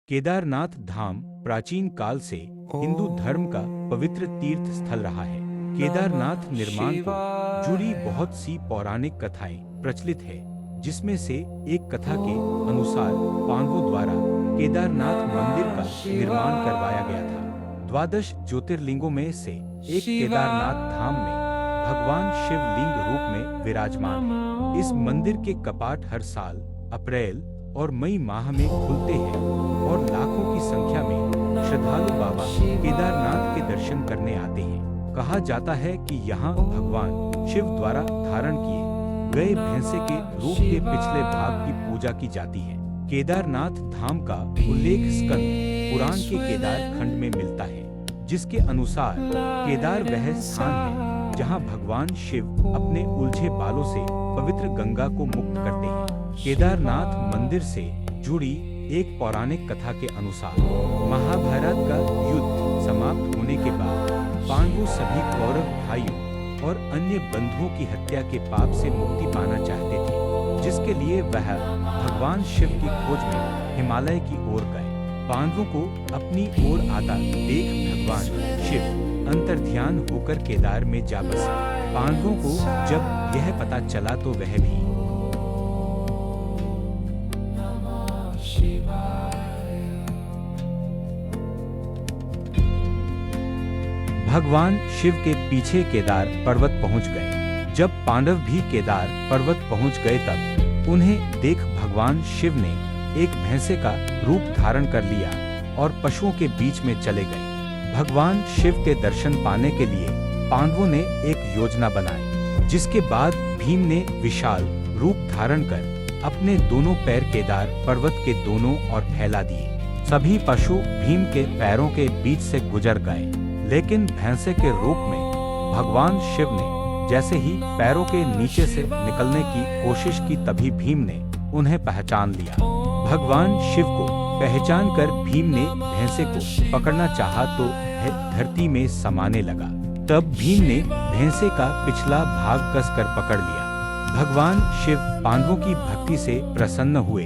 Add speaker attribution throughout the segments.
Speaker 1: केदारनाथ धाम प्राचीन काल से हिंदू धर्म का पवित्र तीर्थ स्थल रहा है। केदारनाथ निर्माण को जुड़ी बहुत सी पौराणिक कथाएं प्रचलित है, जिसमें से एक कथा के अनुसार पांडवों द्वारा केदारनाथ मंदिर का निर्माण करवाया गया था। द्वादश ज्योतिर्लिंगों में से एक केदारनाथ धाम में भगवान शिव लिंग रूप में विराजमान है। इस मंदिर के कपाट हर साल अप्रैल और मई माह में खुलते हैं और लाखों की संख्या में श्रद्धालु बाबा केदारनाथ के दर्शन करने आते हैं। कहा जाता है कि यहाँ भगवान शिव द्वारा धारण किए गए भैंसे के रूप के पिछले भाग की पूजा की जाती है। केदारनाथ धाम का उल्लेख स्कंद पुराण के केदार खंड में मिलता है, जिसके अनुसार केदार वह स्थान है जहाँ भगवान शिव अपने उलझे बालों से पवित्र गंगा को मुक्त करते हैं। केदारनाथ मंदिर से जुड़ी एक पौराणिक कथा के अनुसार महाभारत का युद्ध समाप्त होने के बाद पांडव सभी कौरव भाइयों और अन्य बंधुओं की हत्या के पाप से मुक्ति पाना चाहते थे, जिसके लिए वह भगवान शिव की खोज में हिमालय की ओर गए। पांडवों को अपनी ओर आता देख भगवान शिव अंतर्ध्यान होकर केदार में जा बसे। पांडवों को जब यह पता चला तो वह भी भगवान शिव के पीछे केदार पर्वत पहुंच गए। जब पांडव भी केदार पर्वत पहुंच गए तब उन्हें देख भगवान शिव ने एक भैंसे का रूप धारण कर लिया और पशुओं के बीच में चले गए। भगवान शिव के दर्शन पाने के लिए पांडवों ने एक योजना बनाई, जिसके बाद भीम ने विशाल रूप धारण कर अपने दोनों पैर केदार पर्वत के दोनों ओर फैला दिए। सभी पशु भीम के पैरों के बीच से गुजर गए, लेकिन भैंसे के रूप में भगवान शिव ने जैसे ही पैरों के नीचे से निकलने की कोशिश की, तभी भीम ने उन्हें पहचान लिया। भगवान शिव को पहचान कर भीम ने भैंसे को पकड़ना चाहा तो वह धरती में समाने लगा। तब भीम ने भैंसे का पिछला भाग कसकर पकड़ लिया। भगवान शिव पांडवों की भक्ति से प्रसन्न हुए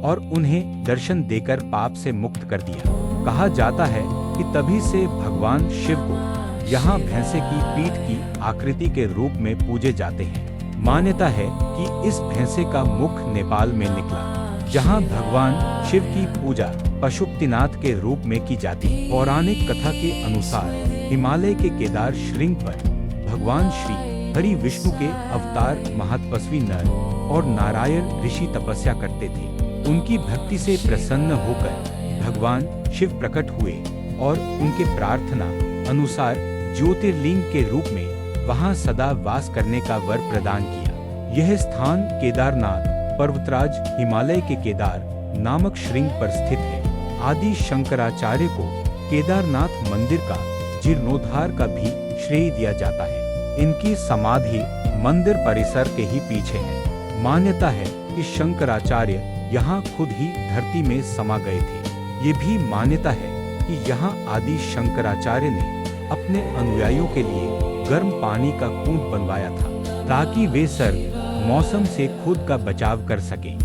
Speaker 1: और उन्हें दर्शन देकर पाप से मुक्त कर दिया। कहा जाता है कि तभी से भगवान शिव को यहाँ भैंसे की पीठ की आकृति के रूप में पूजे जाते हैं। मान्यता है कि इस भैंसे का मुख नेपाल में निकला, जहाँ भगवान शिव की पूजा पशुपतिनाथ के रूप में की जाती है। पौराणिक कथा के अनुसार हिमालय के केदार श्रृंग पर भगवान श्री हरि विष्णु के अवतार महतपस्वी नर और नारायण ऋषि तपस्या करते थे। उनकी भक्ति से प्रसन्न होकर भगवान शिव प्रकट हुए और उनके प्रार्थना अनुसार ज्योतिर्लिंग के रूप में वहां सदा वास करने का वर प्रदान किया। यह स्थान केदारनाथ पर्वतराज हिमालय के केदार नामक श्रृंग पर स्थित है। आदि शंकराचार्य को केदारनाथ मंदिर का जीर्णोद्धार का भी श्रेय दिया जाता है। इनकी समाधि मंदिर परिसर के ही पीछे है। मान्यता है कि शंकराचार्य यहाँ खुद ही धरती में समा गए थे। ये भी मान्यता है कि यहाँ आदि शंकराचार्य ने अपने अनुयायियों के लिए गर्म पानी का कुंड बनवाया था, ताकि वे सर्द मौसम से खुद का बचाव कर सकें।